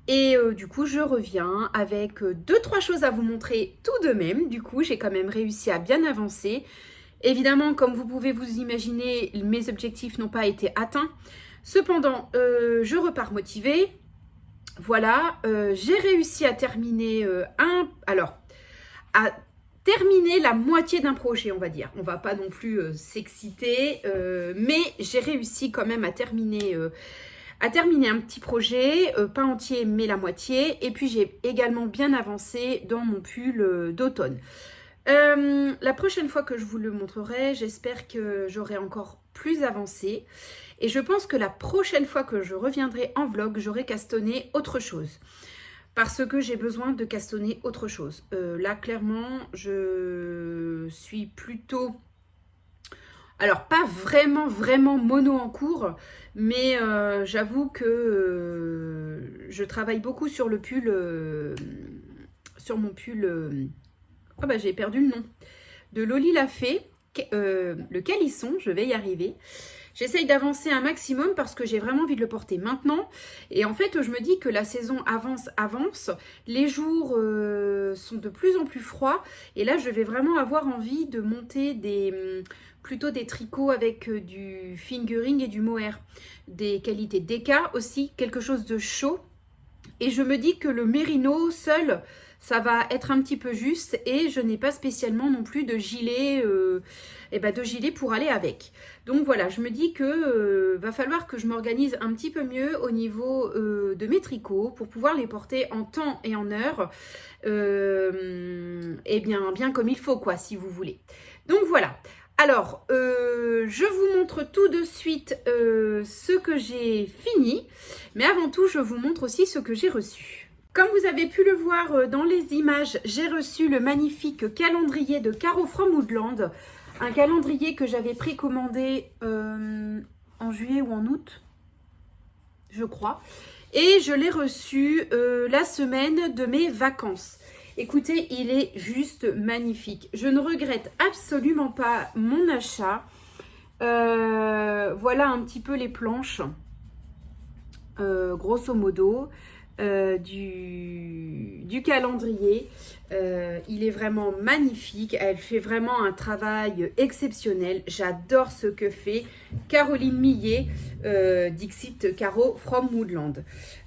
Et du coup, je reviens avec 2-3 choses à vous montrer tout de même. Du coup, j'ai quand même réussi à bien avancer. Évidemment, comme vous pouvez vous imaginer, mes objectifs n'ont pas été atteints. Cependant, je repars motivée. Voilà, j'ai réussi à terminer à terminé la moitié d'un projet, on va dire. On va pas non plus s'exciter, mais j'ai réussi quand même à terminer un petit projet, pas entier mais la moitié. Et puis j'ai également bien avancé dans mon pull d'automne. La prochaine fois que je vous le montrerai, j'espère que j'aurai encore plus avancé. Et je pense que la prochaine fois que je reviendrai en vlog, j'aurai castonné autre chose. Parce que j'ai besoin de castonner autre chose. Là, clairement, je suis plutôt... Alors, pas vraiment mono en cours, mais j'avoue que je travaille beaucoup sur le pull, sur mon pull... Ah bah, j'ai perdu le nom. De Loli la Fée, le calisson, je vais y arriver. J'essaye d'avancer un maximum parce que j'ai vraiment envie de le porter maintenant. Et en fait, je me dis que la saison avance. Les jours sont de plus en plus froids. Et là, je vais vraiment avoir envie de monter plutôt des tricots avec du fingering et du mohair. Des qualités DK aussi, quelque chose de chaud. Et je me dis que le mérino seul, ça va être un petit peu juste. Et je n'ai pas spécialement non plus de gilet, pour aller avec. Donc voilà, je me dis que va falloir que je m'organise un petit peu mieux au niveau de mes tricots pour pouvoir les porter en temps et en heure. Et bien comme il faut, quoi, si vous voulez. Donc voilà. Alors, je vous montre tout de suite ce que j'ai fini. Mais avant tout, je vous montre aussi ce que j'ai reçu. Comme vous avez pu le voir dans les images, j'ai reçu le magnifique calendrier de Caro from Woodland. Un calendrier que j'avais précommandé en juillet ou en août, je crois. Et je l'ai reçu la semaine de mes vacances. Écoutez, il est juste magnifique. Je ne regrette absolument pas mon achat. Voilà un petit peu les planches, grosso modo. Du calendrier. Il est vraiment magnifique. Elle fait vraiment un travail exceptionnel. J'adore ce que fait Caroline Millet, Dixit Caro from Woodland.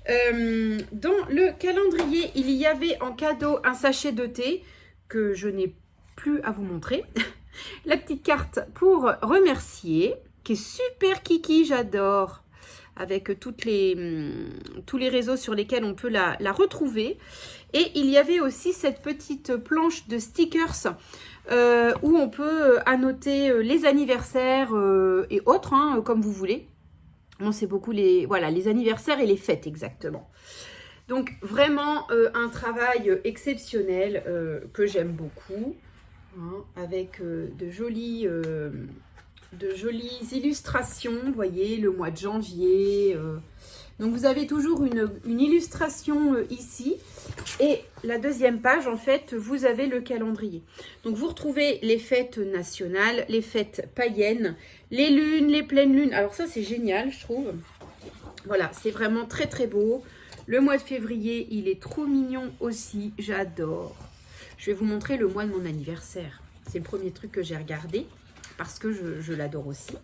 Dans le calendrier, il y avait en cadeau un sachet de thé que je n'ai plus à vous montrer. La petite carte pour remercier qui est super kiki, j'adore. Avec tous les réseaux sur lesquels on peut la retrouver. Et il y avait aussi cette petite planche de stickers où on peut annoter les anniversaires et autres, hein, comme vous voulez. Bon, c'est beaucoup les anniversaires et les fêtes exactement. Donc vraiment un travail exceptionnel que j'aime beaucoup, hein, avec de jolies illustrations, vous voyez, le mois de janvier. Donc, vous avez toujours une illustration ici. Et la deuxième page, en fait, vous avez le calendrier. Donc, vous retrouvez les fêtes nationales, les fêtes païennes, les lunes, les pleines lunes. Alors, ça, c'est génial, je trouve. Voilà, c'est vraiment très, très beau. Le mois de février, il est trop mignon aussi. J'adore. Je vais vous montrer le mois de mon anniversaire. C'est le premier truc que j'ai regardé. Parce que je l'adore aussi.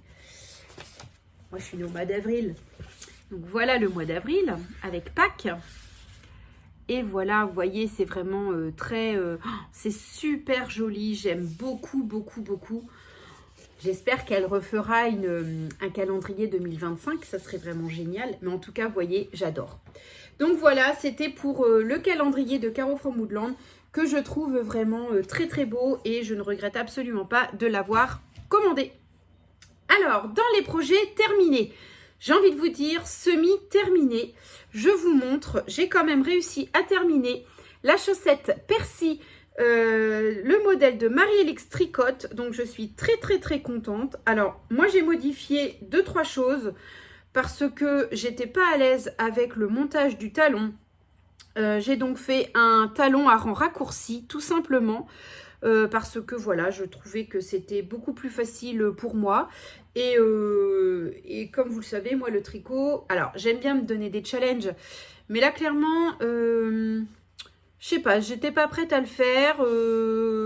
Moi, je suis née au mois d'avril. Donc, voilà le mois d'avril avec Pâques. Et voilà, vous voyez, c'est vraiment c'est super joli. J'aime beaucoup. J'espère qu'elle refera un calendrier 2025. Ça serait vraiment génial. Mais en tout cas, vous voyez, j'adore. Donc, voilà, c'était pour le calendrier de Caro from Woodland que je trouve vraiment très beau. Et je ne regrette absolument pas de l'avoir commandé. Alors, dans les projets terminés, j'ai envie de vous dire semi-terminé. Je vous montre, j'ai quand même réussi à terminer la chaussette Percy, le modèle de Marie-Alix Tricotte. Donc, je suis très contente. Alors, moi, j'ai modifié 2-3 choses parce que j'étais pas à l'aise avec le montage du talon. J'ai donc fait un talon à rang raccourci, tout simplement. Parce que voilà, je trouvais que c'était beaucoup plus facile pour moi. Et comme vous le savez, moi le tricot, alors j'aime bien me donner des challenges, mais là clairement, je sais pas, j'étais pas prête à le faire.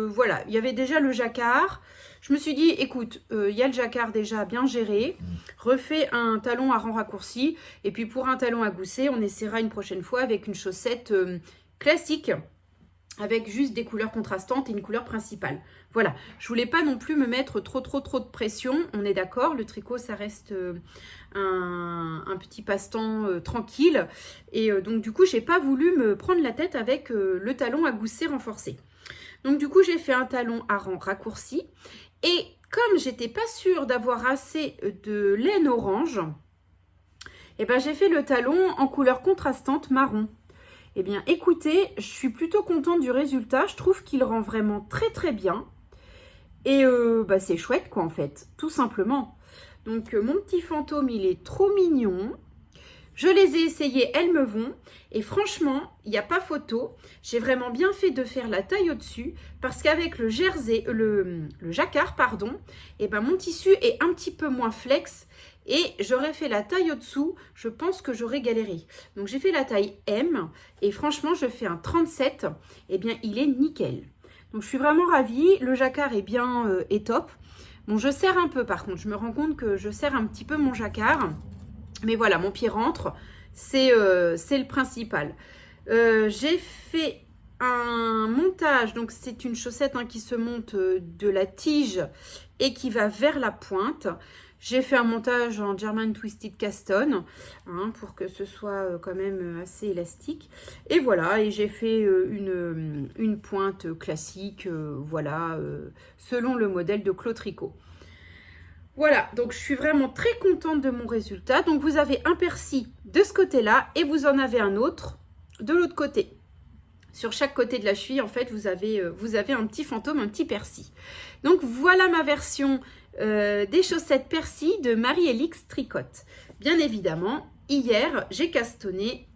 Voilà, il y avait déjà le jacquard. Je me suis dit, écoute, il y a le jacquard déjà bien géré, refais un talon à rang raccourci, et puis pour un talon à gousset, on essaiera une prochaine fois avec une chaussette classique. avec juste des couleurs contrastantes et une couleur principale. Voilà, je voulais pas non plus me mettre trop de pression, on est d'accord, le tricot ça reste un petit passe-temps tranquille, et donc du coup j'ai pas voulu me prendre la tête avec le talon à gousset renforcé. Donc du coup j'ai fait un talon à rang raccourci, et comme j'étais pas sûre d'avoir assez de laine orange, et ben j'ai fait le talon en couleur contrastante marron. Eh bien, écoutez, je suis plutôt contente du résultat. Je trouve qu'il rend vraiment très bien. Et bah, c'est chouette, quoi, en fait, tout simplement. Donc, mon petit fantôme, il est trop mignon. Je les ai essayés, elles me vont. Et franchement, il n'y a pas photo. J'ai vraiment bien fait de faire la taille au-dessus. Parce qu'avec le jersey, le jacquard, pardon, et ben, mon tissu est un petit peu moins flex. Et j'aurais fait la taille au-dessous, je pense que j'aurais galéré. Donc j'ai fait la taille M et franchement je fais un 37, et bien il est nickel. Donc je suis vraiment ravie, le jacquard est bien est top. Bon, je serre un peu par contre, je me rends compte que je serre un petit peu mon jacquard. Mais voilà, mon pied rentre, c'est le principal. J'ai fait un montage, donc c'est une chaussette qui se monte de la tige et qui va vers la pointe. J'ai fait un montage en German Twisted Cast On pour que ce soit quand même assez élastique. Et voilà, et j'ai fait une pointe classique, voilà, selon le modèle de Claude Tricot. Voilà, donc je suis vraiment très contente de mon résultat. Donc vous avez un persil de ce côté-là et vous en avez un autre de l'autre côté. Sur chaque côté de la cheville, en fait, vous avez un petit fantôme, un petit persil. Donc voilà ma version des chaussettes persil de Marie-Elix Tricotte. Bien évidemment, hier, j'ai castonné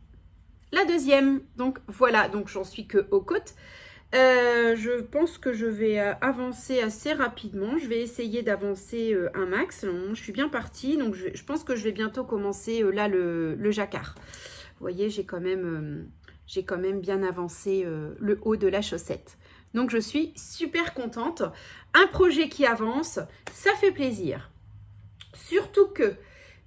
la deuxième. Donc voilà, donc j'en suis que aux côtes. Je pense que je vais avancer assez rapidement. Je vais essayer d'avancer un max. Je suis bien partie, donc je pense que je vais bientôt commencer là le jacquard. Vous voyez, j'ai quand même bien avancé le haut de la chaussette. Donc je suis super contente. Un projet qui avance, ça fait plaisir. Surtout que,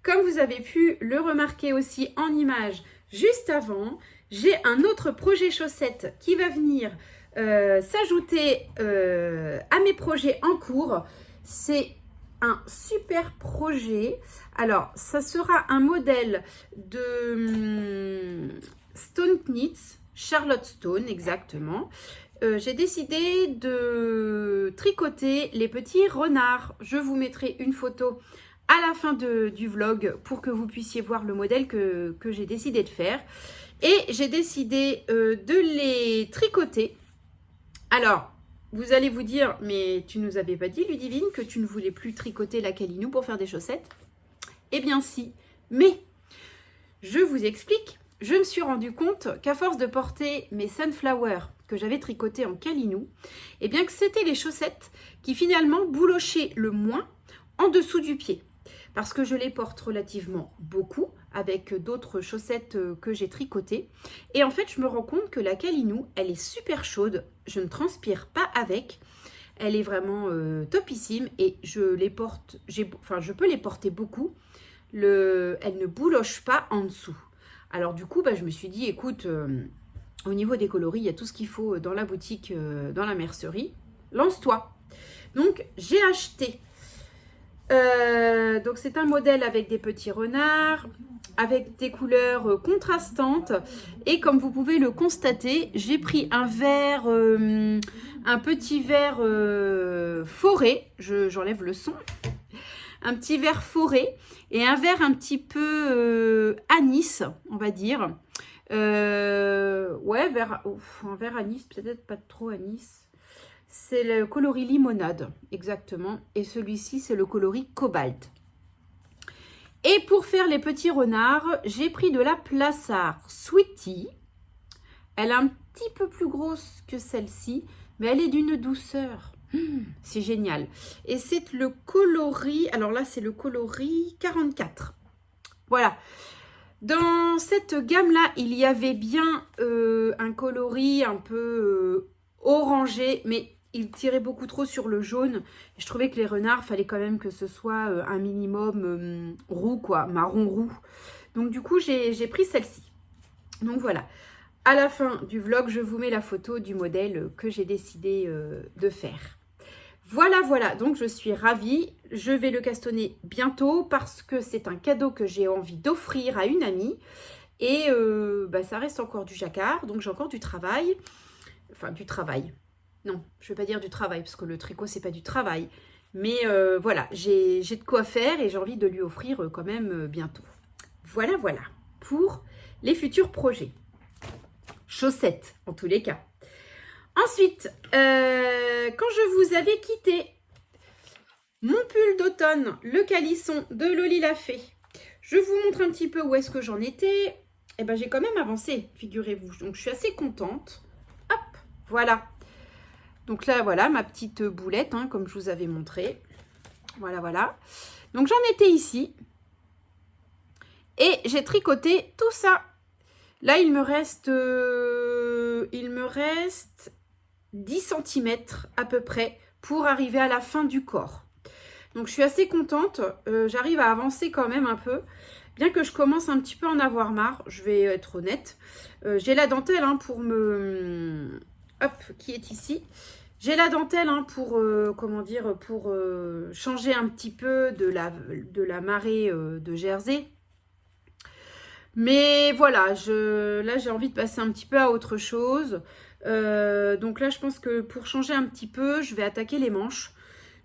comme vous avez pu le remarquer aussi en image juste avant, j'ai un autre projet chaussette qui va venir s'ajouter à mes projets en cours. C'est un super projet. Alors, ça sera un modèle de Stone Knits, Charlotte Stone exactement. J'ai décidé de tricoter les petits renards. Je vous mettrai une photo à la fin du vlog pour que vous puissiez voir le modèle que j'ai décidé de faire. Et j'ai décidé de les tricoter. Alors, vous allez vous dire, mais tu nous avais pas dit, Ludivine, que tu ne voulais plus tricoter la Calinou pour faire des chaussettes? Eh bien si, mais je vous explique. Je me suis rendu compte qu'à force de porter mes Sunflower que j'avais tricotés en Calinou, eh bien que c'était les chaussettes qui finalement boulochaient le moins en dessous du pied. Parce que je les porte relativement beaucoup avec d'autres chaussettes que j'ai tricotées. Et en fait, je me rends compte que la Calinou, elle est super chaude. Je ne transpire pas avec. Elle est vraiment topissime et je les porte, je peux les porter beaucoup. Elle ne bouloche pas en dessous. Alors du coup, je me suis dit, écoute, au niveau des coloris, il y a tout ce qu'il faut dans la boutique, dans la mercerie. Lance-toi. Donc, j'ai acheté. Donc, c'est un modèle avec des petits renards, avec des couleurs contrastantes. Et comme vous pouvez le constater, j'ai pris un vert, un petit vert forêt. J'enlève le son. Un petit vert forêt et un vert un petit peu anis, on va dire. Ouais, un vert anis, peut-être pas trop anis. C'est le coloris limonade, exactement. Et celui-ci, c'est le coloris cobalt. Et pour faire les petits renards, j'ai pris de la Plassard Sweetie. Elle est un petit peu plus grosse que celle-ci, mais elle est d'une douceur. C'est génial. Et c'est le coloris, alors là c'est le coloris 44. Voilà. Dans cette gamme-là, il y avait bien un coloris un peu orangé, mais il tirait beaucoup trop sur le jaune. Et je trouvais que les renards, fallait quand même que ce soit un minimum roux, quoi, marron roux. Donc du coup, j'ai pris celle-ci. Donc voilà. à la fin du vlog, je vous mets la photo du modèle que j'ai décidé de faire. Voilà, voilà, donc je suis ravie. Je vais le castonner bientôt parce que c'est un cadeau que j'ai envie d'offrir à une amie. Et ça reste encore du jacquard, donc j'ai encore du travail. Enfin, du travail. Non, je ne vais pas dire du travail, parce que le tricot, c'est pas du travail. Mais voilà, j'ai de quoi faire et j'ai envie de lui offrir quand même bientôt. Voilà, voilà, pour les futurs projets. Chaussettes, en tous les cas. Ensuite, quand je vous avais quitté mon pull d'automne, le calisson de Loli la Fée, je vous montre un petit peu où est-ce que j'en étais. Eh ben, j'ai quand même avancé, figurez-vous. Donc, je suis assez contente. Hop, voilà. Donc là, voilà, ma petite boulette, hein, comme je vous avais montré. Voilà, voilà. Donc, j'en étais ici. Et j'ai tricoté tout ça. Là, il me reste 10 cm à peu près pour arriver à la fin du corps. Donc, je suis assez contente. J'arrive à avancer quand même un peu. Bien que je commence un petit peu à en avoir marre, je vais être honnête. J'ai la dentelle hein, pour me... Hop, qui est ici. J'ai la dentelle hein, pour, changer un petit peu de la marée de Jersey. Mais voilà, là j'ai envie de passer un petit peu à autre chose. Donc là je pense que pour changer un petit peu, je vais attaquer les manches.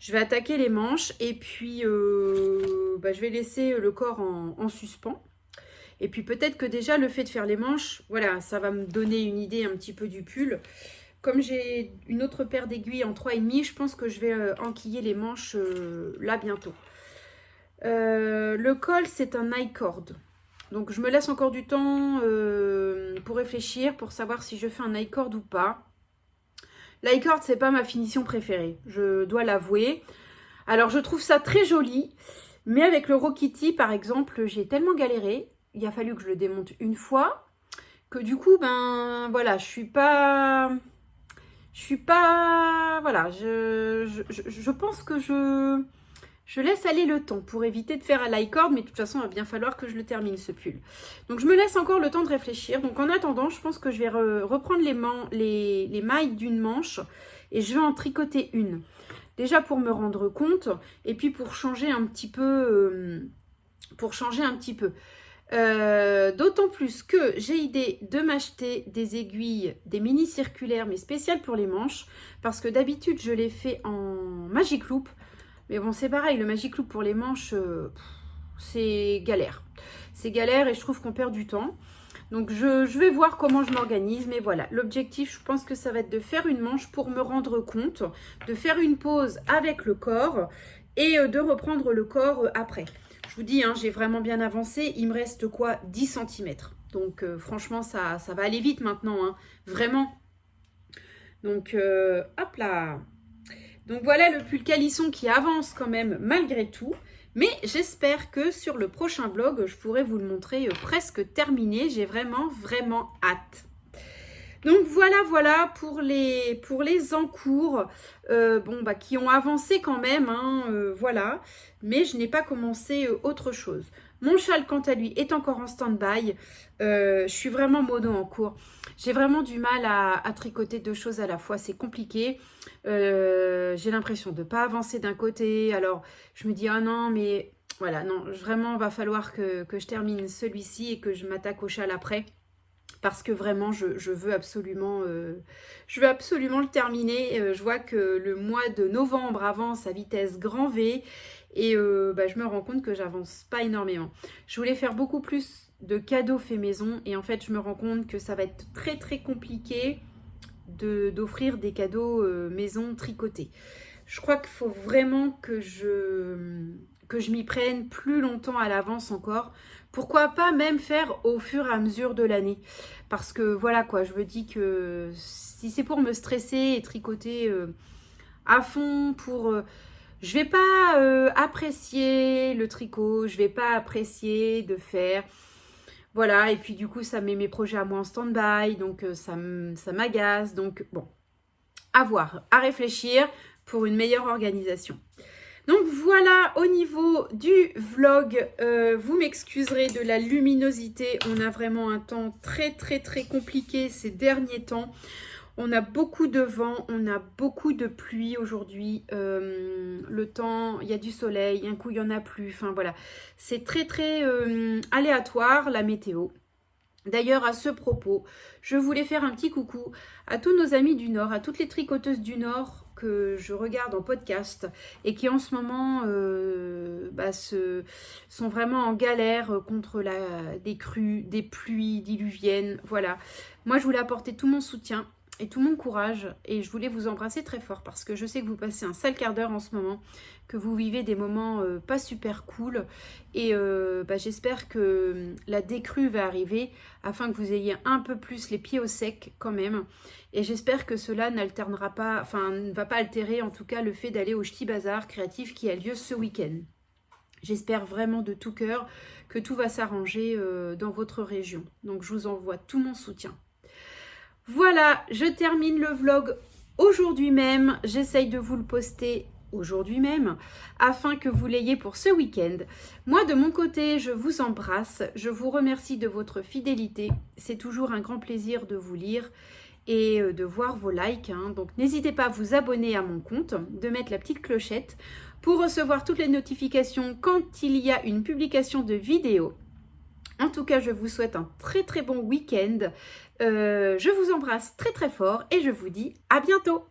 Je vais attaquer les manches et puis je vais laisser le corps en suspens. Et puis peut-être que déjà le fait de faire les manches, voilà, ça va me donner une idée un petit peu du pull. Comme j'ai une autre paire d'aiguilles en 3,5, je pense que je vais enquiller les manches là bientôt. Le col, c'est un I-cord. Donc, je me laisse encore du temps pour réfléchir, pour savoir si je fais un I-cord ou pas. L'i-cord, c'est pas ma finition préférée, je dois l'avouer. Alors, je trouve ça très joli, mais avec le Rokiti, par exemple, j'ai tellement galéré. Il a fallu que je le démonte une fois, que du coup, ben voilà, je suis pas... Voilà, je pense que je laisse aller le temps pour éviter de faire à l'i-cord, mais de toute façon, il va bien falloir que je le termine, ce pull. Donc, je me laisse encore le temps de réfléchir. Donc, en attendant, je pense que je vais reprendre les mailles d'une manche et je vais en tricoter une. Déjà pour me rendre compte et puis pour changer un petit peu. D'autant plus que j'ai idée de m'acheter des aiguilles, des mini circulaires, mais spéciales pour les manches, parce que d'habitude, je les fais en Magic Loop. Mais bon, c'est pareil, le Magic Loop pour les manches, c'est galère. C'est galère et je trouve qu'on perd du temps. Donc, je vais voir comment je m'organise. Mais voilà, l'objectif, je pense que ça va être de faire une manche pour me rendre compte, de faire une pause avec le corps et de reprendre le corps après. Je vous dis, hein, j'ai vraiment bien avancé. Il me reste quoi? 10 cm. Donc, franchement, ça va aller vite maintenant, hein, vraiment. Donc, hop là. Donc voilà le pull calisson qui avance quand même malgré tout. Mais j'espère que sur le prochain vlog, je pourrai vous le montrer presque terminé. J'ai vraiment, vraiment hâte. Donc voilà pour les encours qui ont avancé quand même. Hein, voilà. Mais je n'ai pas commencé autre chose. Mon châle, quant à lui, est encore en stand-by. Je suis vraiment mono en cours. J'ai vraiment du mal à tricoter deux choses à la fois. C'est compliqué. J'ai l'impression de ne pas avancer d'un côté. Alors, je me dis, ah non, mais voilà, non, vraiment, va falloir que je termine celui-ci et que je m'attaque au châle après. Parce que vraiment, je veux absolument le terminer. Je vois que le mois de novembre avance à vitesse grand V. Et je me rends compte que j'avance pas énormément. Je voulais faire beaucoup plus de cadeaux faits maison. Et en fait, je me rends compte que ça va être très très compliqué d'offrir des cadeaux maison tricotés. Je crois qu'il faut vraiment que je m'y prenne plus longtemps à l'avance encore. Pourquoi pas même faire au fur et à mesure de l'année. Parce que voilà quoi, je me dis que si c'est pour me stresser et tricoter à fond pour... je vais pas apprécier le tricot, je vais pas apprécier de faire... Voilà, et puis du coup, ça met mes projets à moi en stand-by, donc ça m'agace. Donc bon, à voir, à réfléchir pour une meilleure organisation. Donc voilà, au niveau du vlog, vous m'excuserez de la luminosité. On a vraiment un temps très compliqué ces derniers temps. On a beaucoup de vent, on a beaucoup de pluie aujourd'hui. Le temps, il y a du soleil, un coup il n'y en a plus. Enfin voilà, c'est très aléatoire la météo. D'ailleurs, à ce propos, je voulais faire un petit coucou à tous nos amis du Nord, à toutes les tricoteuses du Nord que je regarde en podcast et qui en ce moment sont vraiment en galère contre des crues, des pluies diluviennes. Voilà, moi je voulais apporter tout mon soutien et tout mon courage et je voulais vous embrasser très fort parce que je sais que vous passez un sale quart d'heure en ce moment, que vous vivez des moments pas super cool et j'espère que la décrue va arriver afin que vous ayez un peu plus les pieds au sec quand même et j'espère que cela ne va pas altérer en tout cas le fait d'aller au Ch'ti Bazar créatif qui a lieu ce week-end. J'espère vraiment de tout cœur que tout va s'arranger dans votre région. Donc je vous envoie tout mon soutien. Voilà, je termine le vlog aujourd'hui même. J'essaye de vous le poster aujourd'hui même afin que vous l'ayez pour ce week-end. Moi, de mon côté, je vous embrasse. Je vous remercie de votre fidélité. C'est toujours un grand plaisir de vous lire et de voir vos likes. Donc, n'hésitez pas à vous abonner à mon compte, de mettre la petite clochette pour recevoir toutes les notifications quand il y a une publication de vidéo. En tout cas, je vous souhaite un très bon week-end. Je vous embrasse très fort et je vous dis à bientôt.